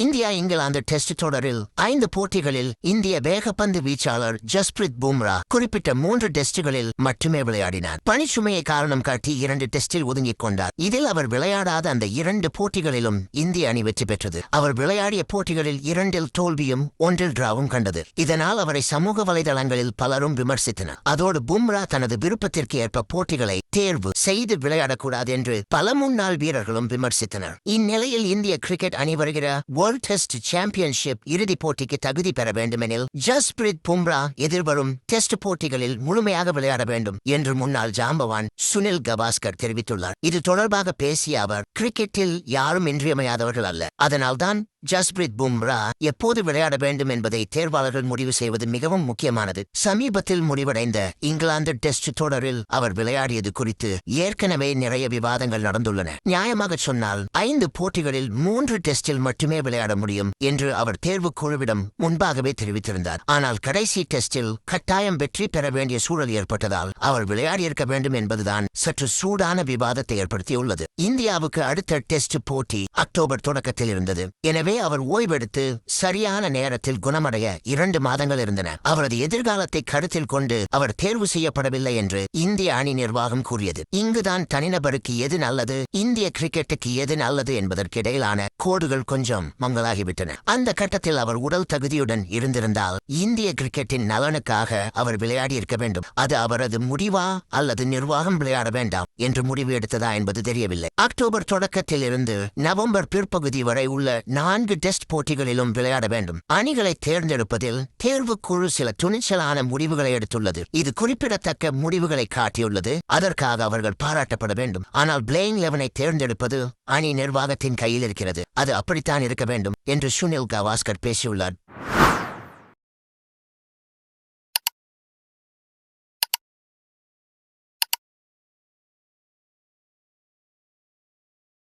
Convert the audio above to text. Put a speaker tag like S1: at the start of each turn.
S1: India England test தொடரில் 5 போட்டிகளில் இந்திய வேகப்பந்து வீச்சாளர் ஜஸ்பிரித் பும்ரா குறிப்பிட்ட 3 டெஸ்டுகளில் மட்டுமே விளையாடினார். பணிச்சுமையை காரணம் காட்டி 2 டெஸ்டில் ஒதுங்கிக் கொண்டார். இதில் அவர் விளையாடாத அந்த 2 போட்டிகளிலும் இந்திய அணி வெற்றி பெற்றது. அவர் விளையாடிய போட்டிகளில் 2இல் தோல்வியும் 1இல் டிராவும் கண்டது. இதனால் அவரை சமூக வலைதளங்களில் பலரும் விமர்சித்தனர். அதோடு பும்ரா தனது விருப்பத்திற்கு ஏற்ப போட்டிகளை தேர்வு செய்து விளையாடக்கூடாது என்று பல முன்னாள் வீரர்களும் விமர்சித்தனர். இந்நிலையில் இந்திய கிரிக்கெட் அணி வருகிற வேர்ல்ட் டெஸ்ட் சாம்பியன்ஷிப் இறுதிப் போட்டிக்கு தகுதி பெற வேண்டுமெனில் ஜஸ்பிரித் பும்ரா எதிர்வரும் டெஸ்ட் போட்டிகளில் முழுமையாக விளையாட வேண்டும் என்று முன்னாள் ஜாம்பவான் சுனில் கவாஸ்கர் தெரிவித்துள்ளார். இது தொடர்பாக பேசிய அவர், கிரிக்கெட்டில் யாரும் இன்றியமையாதவர்கள் அல்ல, அதனால்தான் ஜஸ்பிரித் பும்ரா எப்போது விளையாட வேண்டும் என்பதை தேர்வாளர்கள் முடிவு செய்வது மிகவும் முக்கியமானது. சமீபத்தில் முடிவடைந்த இங்கிலாந்து டெஸ்ட் தொடரில் அவர் விளையாடியது குறித்து ஏற்கனவே நிறைய விவாதங்கள் நடந்துள்ளன. நியாயமாக சொன்னால் 5 போட்டிகளில் 3 டெஸ்டில் மட்டுமே விளையாட முடியும் என்று அவர் தேர்வு குழுவிடம் முன்பாகவே தெரிவித்திருந்தார். ஆனால் கடைசி டெஸ்டில் கட்டாயம் வெற்றி பெற வேண்டிய சூழல் ஏற்பட்டதால் அவர் விளையாடியிருக்க வேண்டும் என்பதுதான் சற்று சூடான விவாதத்தை ஏற்படுத்தியுள்ளது. இந்தியாவுக்கு அடுத்த டெஸ்ட் போட்டி அக்டோபர் தொடக்கத்தில் இருந்தது. எனவே அவர் ஓய்வெடுத்து சரியான நேரத்தில் குணமடைய 2 மாதங்கள் இருந்தன. அவரது எதிர்காலத்தை கருத்தில் கொண்டு அவர் தேர்வு செய்யப்படவில்லை என்று இந்திய அணி நிர்வாகம் கூறியது. இங்குதான் தனிநபருக்கு எது நல்லது, இந்திய கிரிக்கெட்டுக்கு எது நல்லது என்பதற்கிடையிலான கோடுகள் கொஞ்சம் மங்களாகிவிட்டன. அந்த கட்டத்தில் அவர் உடல் தகுதியுடன் இருந்திருந்தால் இந்திய கிரிக்கெட்டின் நலனுக்காக அவர் விளையாடியிருக்க வேண்டும். அது அவரது முடிவா அல்லது நிர்வாகம் விளையாட வேண்டாம் என்று முடிவு எடுத்ததா என்பது தெரியவில்லை. அக்டோபர் தொடக்கத்தில் இருந்து நவம்பர் பிற்பகுதி வரை உள்ள 4 டெஸ்ட் போட்டிகளிலும் விளையாட வேண்டும். அணிகளை தேர்ந்தெடுப்பதில் தேர்வு குழு சில துணிச்சலான முடிவுகளை எடுத்துள்ளது. இது குறிப்பிடத்தக்க முடிவுகளை காட்டியுள்ளது. அதற்காக அவர்கள் பாராட்டப்பட வேண்டும். ஆனால் பிளேயிங் 11ஐ தேர்ந்தெடுப்பது அணி நிர்வாகத்தின் கையில் இருக்கிறது. அது அப்படித்தான் இருக்க வேண்டும் என்று சுனில் கவாஸ்கர் பேசியுள்ளார்.